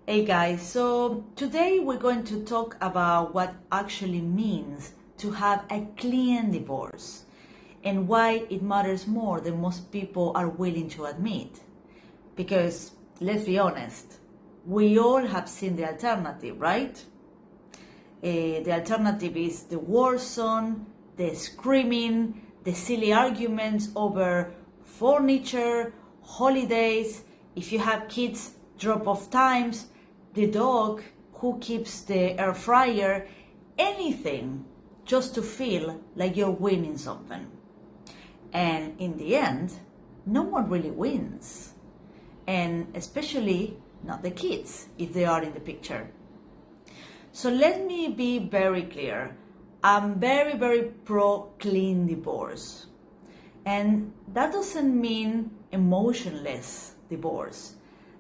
Hey guys, so today we're going to talk about what actually means to have a clean divorce and why it matters more than most people are willing to admit. Because let's be honest, we all have seen the alternative, right? The alternative is the war zone, the screaming, the silly arguments over furniture, holidays, if you have kids, drop-off times, the dog, who keeps the air fryer, anything just to feel like you're winning something. And in the end, no one really wins. And especially not the kids, if they are in the picture. So let me be very clear. I'm very pro clean divorce. And that doesn't mean emotionless divorce.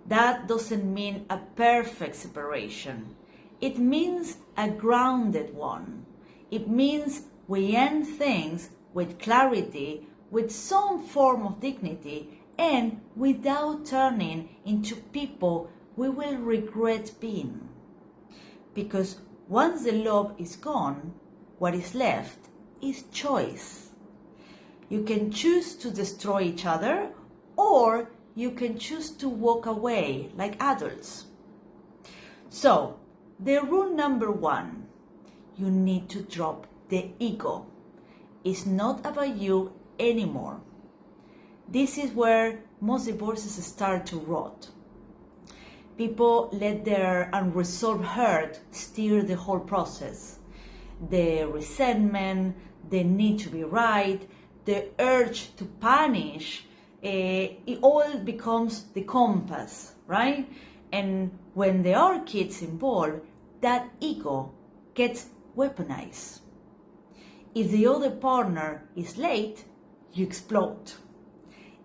That doesn't mean a perfect separation. It means a grounded one. It means we end things with clarity, with some form of dignity, and without turning into people we will regret being. Because once the love is gone, what is left is choice. You can choose to destroy each other, or you can choose to walk away like adults. So, the rule number one, you need to drop the ego. It's not about you anymore. This is where most divorces start to rot. People let their unresolved hurt steer the whole process. The resentment, the need to be right, the urge to punish, it all becomes the compass, right? And when there are kids involved, that ego gets weaponized. If the other partner is late, you explode.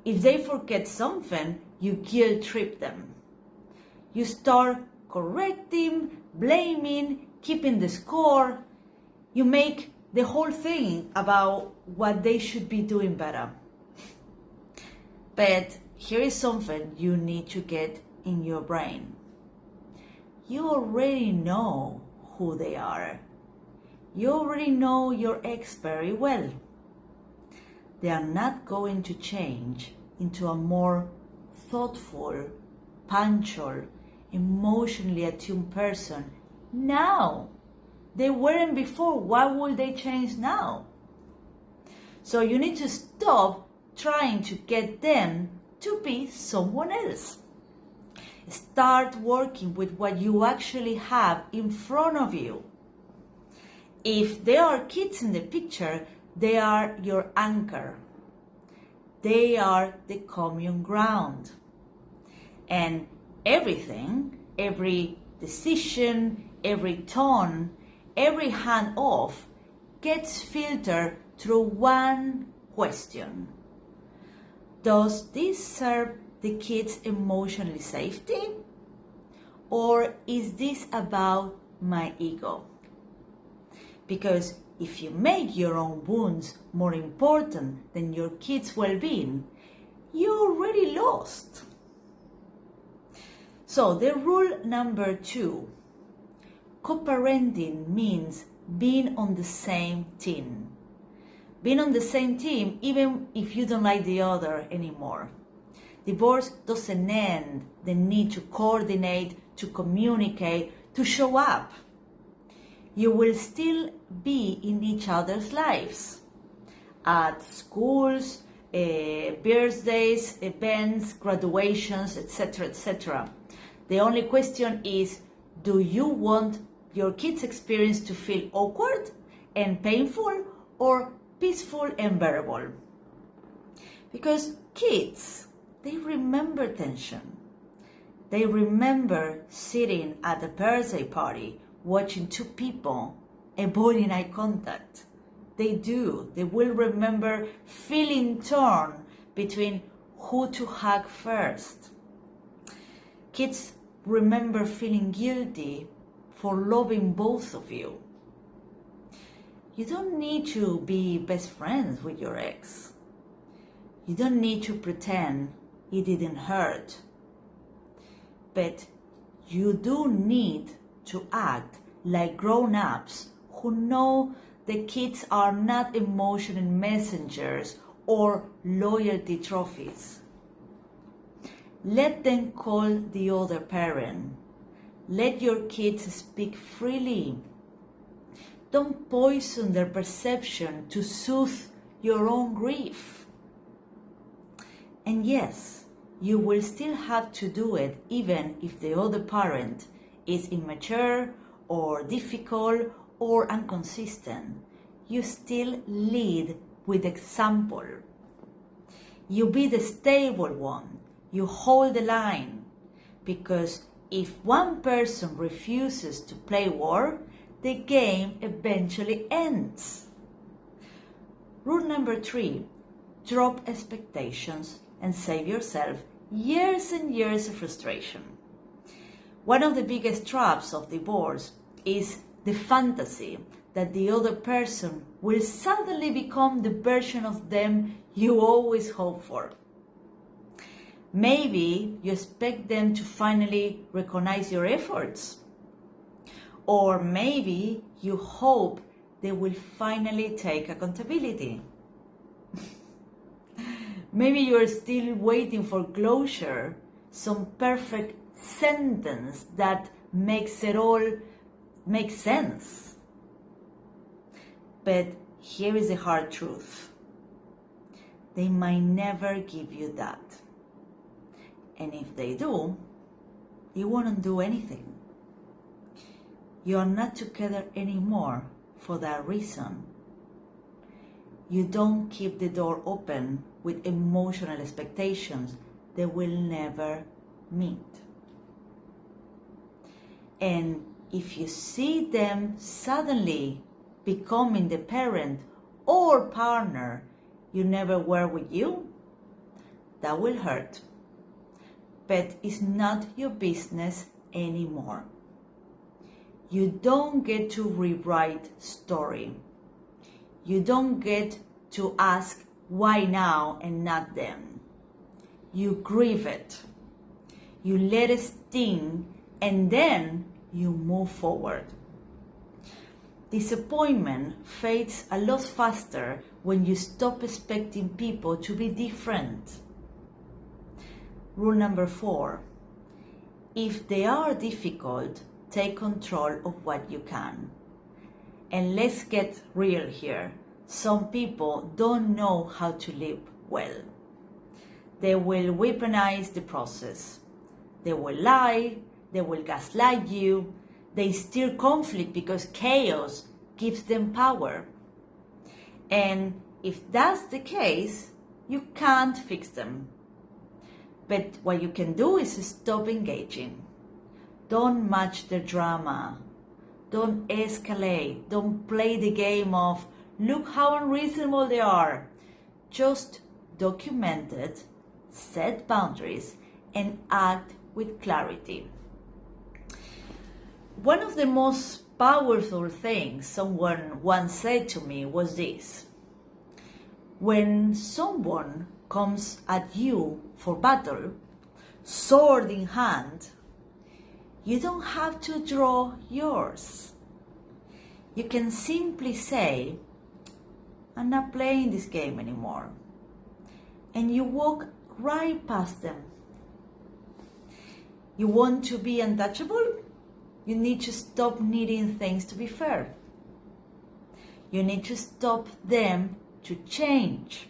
If they forget something, you guilt trip them. You start correcting, blaming, keeping the score. You make the whole thing about what they should be doing better. But here is something you need to get in your brain. You already know who they are. You already know your ex very well. They are not going to change into a more thoughtful, punctual, emotionally attuned person now. They weren't before. Why would they change now? So you need to stop trying to get them to be someone else. Start working with what you actually have in front of you. If there are kids in the picture, they are your anchor. They are the common ground. And everything, every decision, every tone, every hand off gets filtered through one question. Does this serve the kids' emotional safety? Or is this about my ego? Because if you make your own wounds more important than your kids' well-being, you already lost. So the rule number 2, co-parenting means being on the same team. Being on the same team even if you don't like the other anymore. Divorce doesn't end the need to coordinate, to communicate, to show up. You will still be in each other's lives. At schools, birthdays, events, graduations, etc., etc. The only question is, do you want your kids' experience to feel awkward and painful, or peaceful and bearable? Because kids, they remember tension. They remember sitting at a birthday party, watching two people, avoiding eye contact. They do. They will remember feeling torn between who to hug first. Kids remember feeling guilty for loving both of you. You don't need to be best friends with your ex. You don't need to pretend it didn't hurt. But you do need to act like grown-ups who know the kids are not emotional messengers or loyalty trophies. Let them call the other parent. Let your kids speak freely. Don't poison their perception to soothe your own grief. And yes, you will still have to do it even if the other parent is immature or difficult or inconsistent. You still lead with example. You be the stable one. You hold the line. Because if one person refuses to play war, the game eventually ends. Rule number 3, drop expectations and save yourself years and years of frustration. One of the biggest traps of divorce is the fantasy that the other person will suddenly become the version of them you always hope for. Maybe you expect them to finally recognize your efforts. Or maybe you hope they will finally take accountability. Maybe you're still waiting for closure, some perfect sentence that makes it all make sense. But here is the hard truth. They might never give you that. And if they do, they won't do anything. You are not together anymore for that reason. You don't keep the door open with emotional expectations they will never meet. And if you see them suddenly becoming the parent or partner you never were with you, that will hurt. But it's not your business anymore. You don't get to rewrite story. You don't get to ask why now and not then. You grieve it. You let it sting, and then you move forward. Disappointment fades a lot faster when you stop expecting people to be different. Rule number 4. If they are difficult, take control of what you can. And let's get real here. Some people don't know how to live well. They will weaponize the process. They will lie. They will gaslight you. They stir conflict because chaos gives them power. And if that's the case, you can't fix them. But what you can do is stop engaging. Don't match the drama. Don't escalate. Don't play the game of, look how unreasonable they are. Just document it, set boundaries, and act with clarity. One of the most powerful things someone once said to me was this. When someone comes at you for battle, sword in hand, you don't have to draw yours. You can simply say, I'm not playing this game anymore. And you walk right past them. You want to be untouchable? You need to stop needing things to be fair. You need to stop them to change.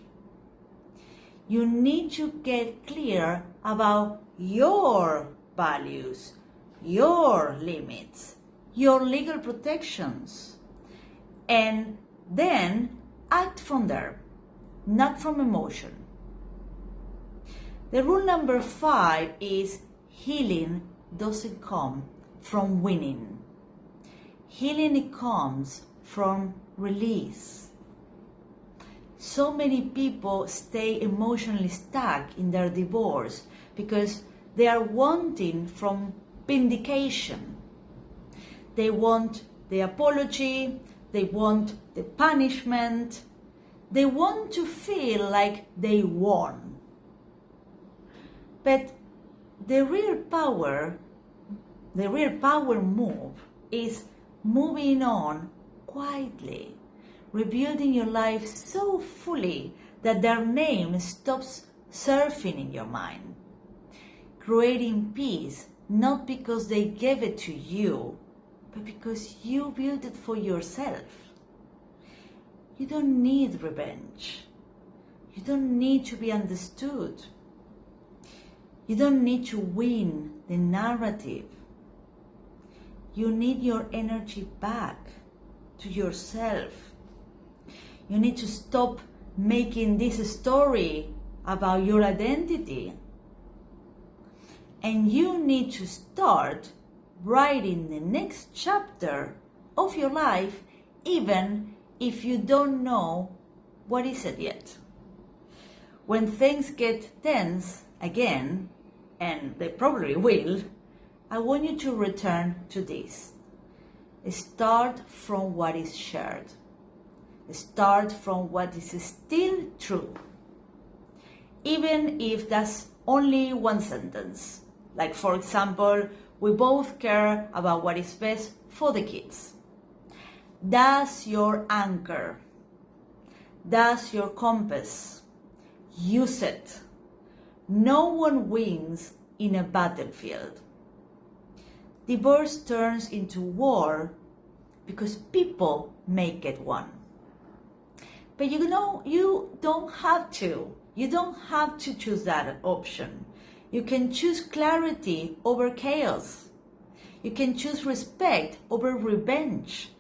You need to get clear about your values, your limits, your legal protections, and then act from there, not from emotion. The rule number 5 is healing doesn't come from winning. Healing comes from release. So many people stay emotionally stuck in their divorce because they are wanting from vindication. They want the apology, they want the punishment, they want to feel like they won. But the real power the real power move is moving on quietly, rebuilding your life so fully that their name stops surfing in your mind. Creating peace not because they gave it to you, but because you built it for yourself. You don't need revenge. You don't need to be understood. You don't need to win the narrative. You need your energy back to yourself. You need to stop making this story about your identity. And you need to start writing the next chapter of your life, even if you don't know what is it yet. When things get tense again, and they probably will, I want you to return to this. Start from what is shared. Start from what is still true. Even if that's only one sentence. Like, for example, we both care about what is best for the kids. That's your anchor. That's your compass. Use it. No one wins in a battlefield. Divorce turns into war because people make it one. But you know, you don't have to. You don't have to choose that option. You can choose clarity over chaos. You can choose respect over revenge.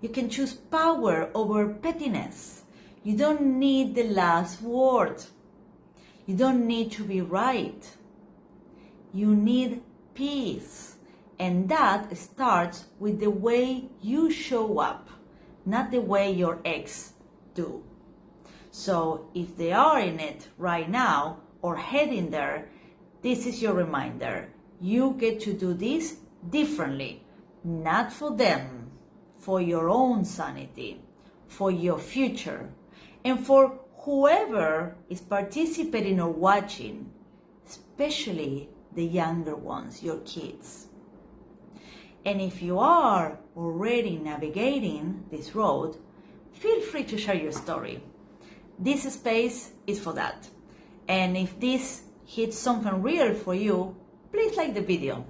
You can choose power over pettiness. You don't need the last word. You don't need to be right. You need peace. And that starts with the way you show up, not the way your ex do. So if they are in it right now or heading there, this is your reminder. You get to do this differently, not for them, for your own sanity, for your future, and for whoever is participating or watching, especially the younger ones, your kids. And if you are already navigating this road, feel free to share your story. This space is for that. And if this hits something real for you, please like the video.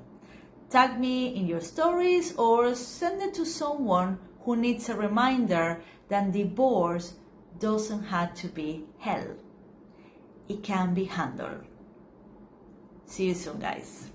Tag me in your stories or send it to someone who needs a reminder that divorce doesn't have to be hell. It can be handled. See you soon, guys.